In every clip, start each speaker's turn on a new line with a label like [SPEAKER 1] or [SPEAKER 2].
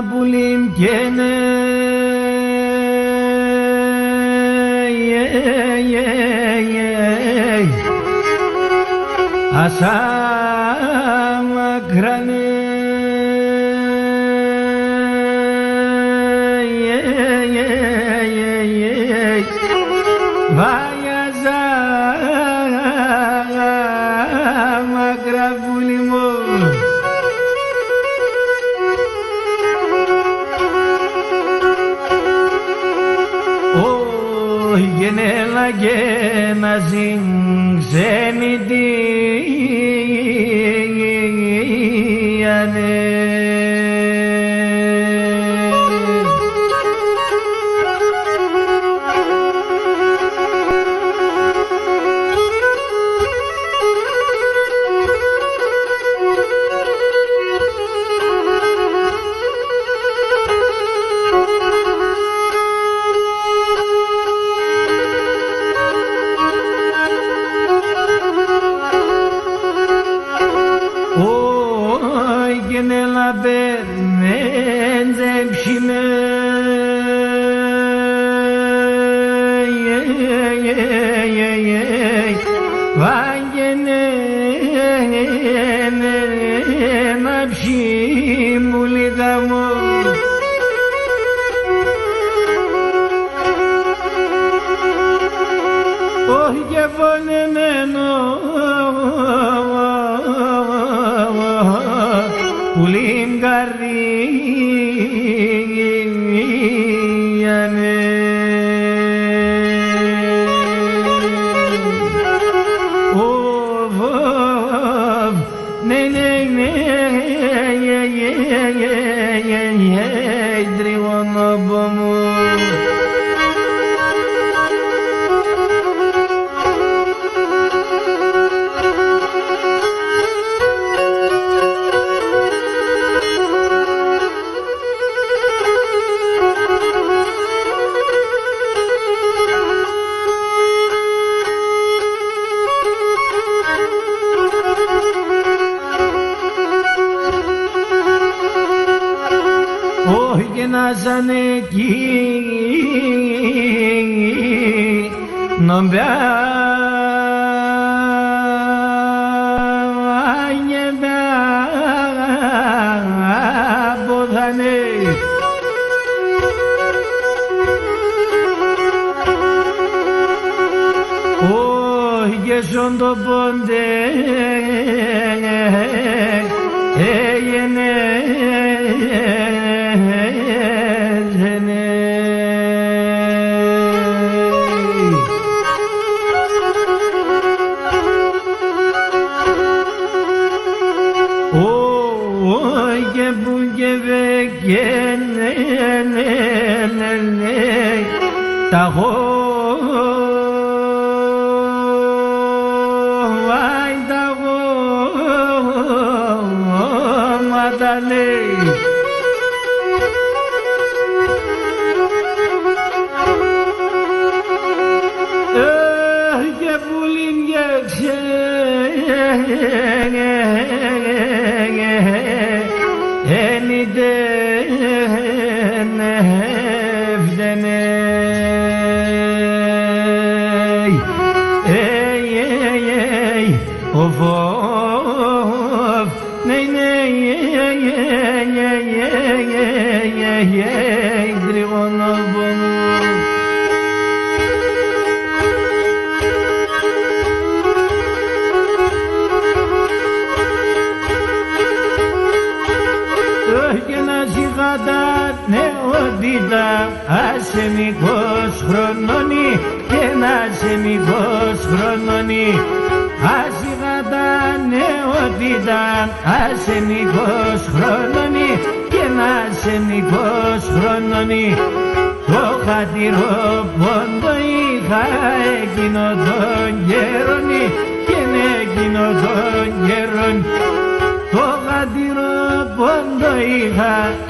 [SPEAKER 1] πουλίμ καίνε Ασά μακράνε Βάγιαζα μακρά πουλί μου Γενέλα και να ξενιτίανε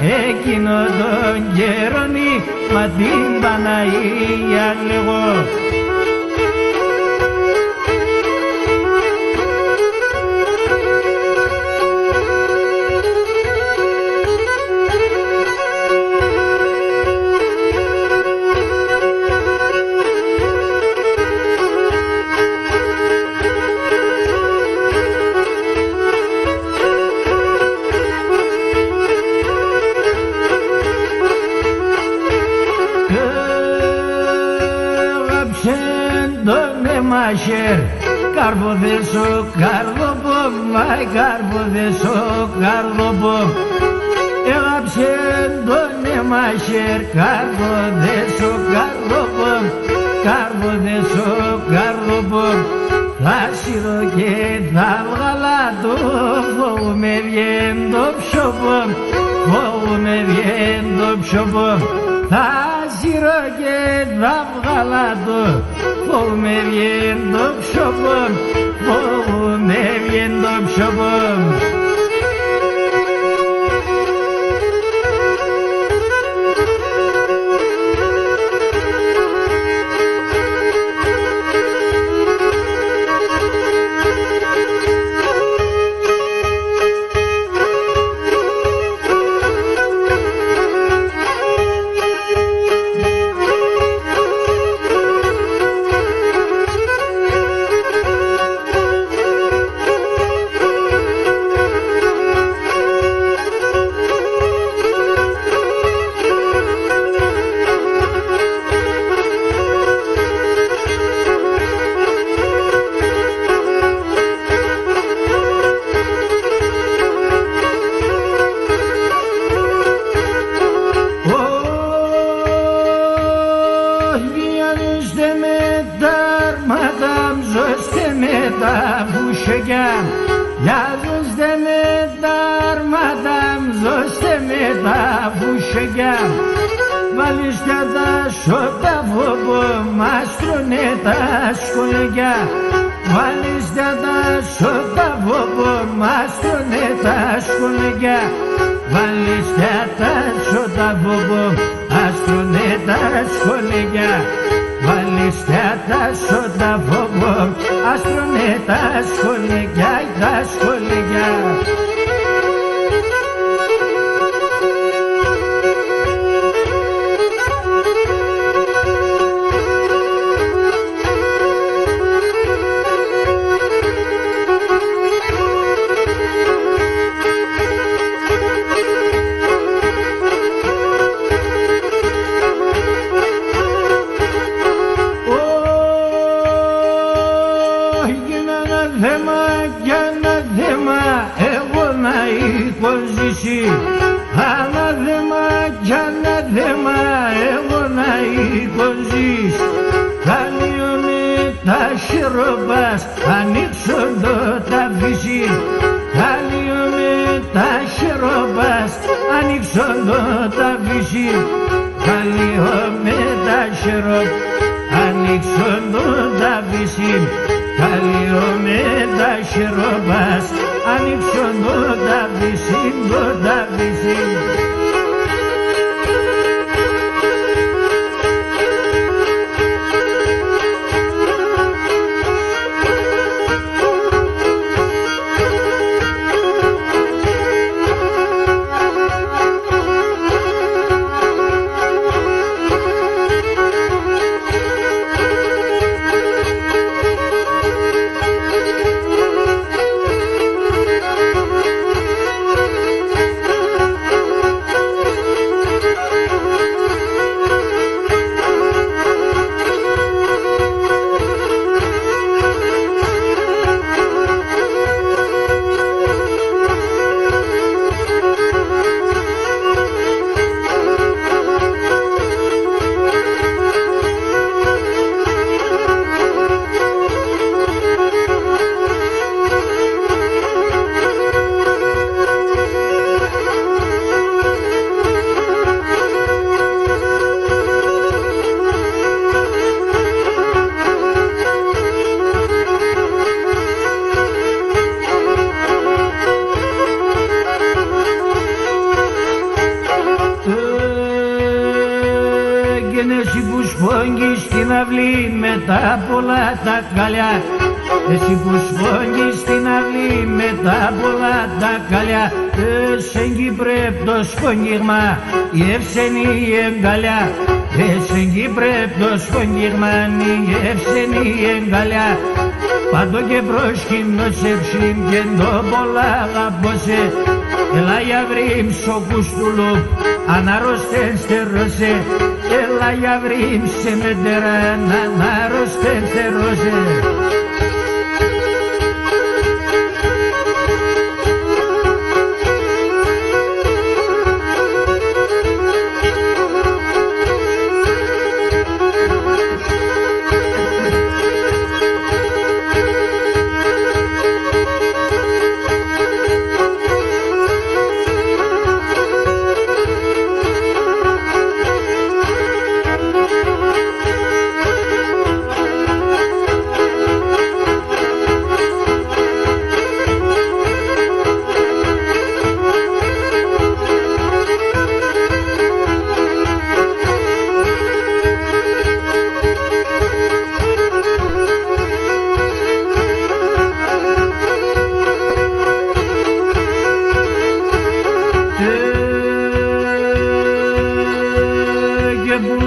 [SPEAKER 1] Εκείνο τον καιρόνι μα την Παναγία λέγω. μαχαίρ, καρποδέσο, καρδοπομ, μάι καρποδέσο, καρδοπομ. Έγαψεν τον μαχαίρ, καρποδέσο, καρδοπομ, καρποδέσο, καρδοπομ. Θα σύρω και θα βγάλα το φοβούμαι βγαίνει το ψωπομ, φοβούμαι βγαίνει το ψωπομ. Θα σύρω και θα βγάλα το φοβούμαι βγαίνει το ψωπομ, φοβούμαι βγαίνει το ψωπομ. Yazızde mi darmadam, zoste mi da fuşegam. Valiste da şota vubu, mastrone da şkolega. Valiste da şota vubu, mastrone da şkolega. Valiste da şota vubu, mastrone da şkolega. Valiste da şota vubu, mastrone da şkolega, da şkolega. Ανάδεμα κι ανάδεμα, εγώ να υποζείς. Καλύωνε τα χειροπάς, ανοίξοντο τα φύση. Καλύωνε τα χειροπάς, ανοίξοντο τα φύση. Καλύωνε τα χειροπάς, ανοίξοντο τα φύση. Καλύωνε τα χειροπάς, ανοίξοντο τα φύση, τα φύση. Εσύ που σφόγγεις στην αυλή με τα πολλά τα καλιά. Εσύ που σφόγγεις στην αυλή με τα πολλά τα καλιά. Εσέγγι πρέπει το σφόγγιγμα, η ευσενή εγκαλιά. Εσέγγι πρέπει το σφόγγιγμα, η ευσενή εγκαλιά. Πάντο και προσκύνω σε ψήν και το πολλά αγαπώσε. Έλα για βρήμ σοκούστουλου, αναρρωστέν στερώσε. Έλα για βρήμ σε μετεράν, αναρρωστέν στερώσε.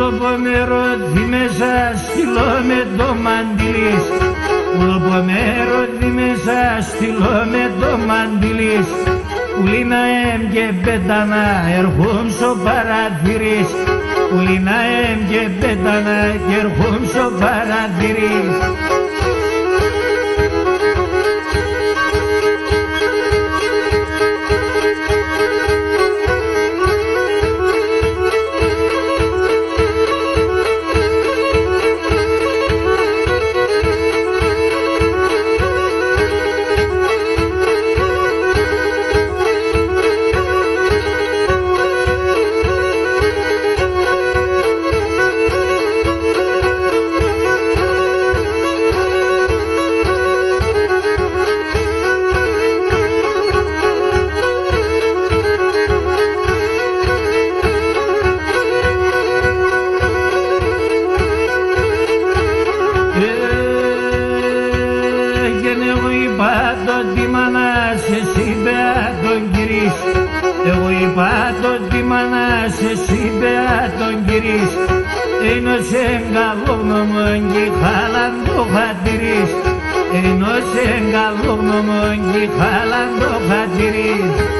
[SPEAKER 1] Ουλοπομέρο δίμεσα στυλό με το μαντιλής. Ουλοπομέρο δίμεσα στυλό με το μαντιλής. Ουλίνα εμ και πέτανα ερχόμ στο παραθυρής. Ουλίνα εμ και πέτανα ερχόμ στο παραθυρής. Εγώ είπα τον τιμανάς, εσύ πέρα τον κυρίς. Ένας εγκαλόγνωμον κι χάλαν το χατηρής. Ένας εγκαλόγνωμον κι χάλαν το χατηρής.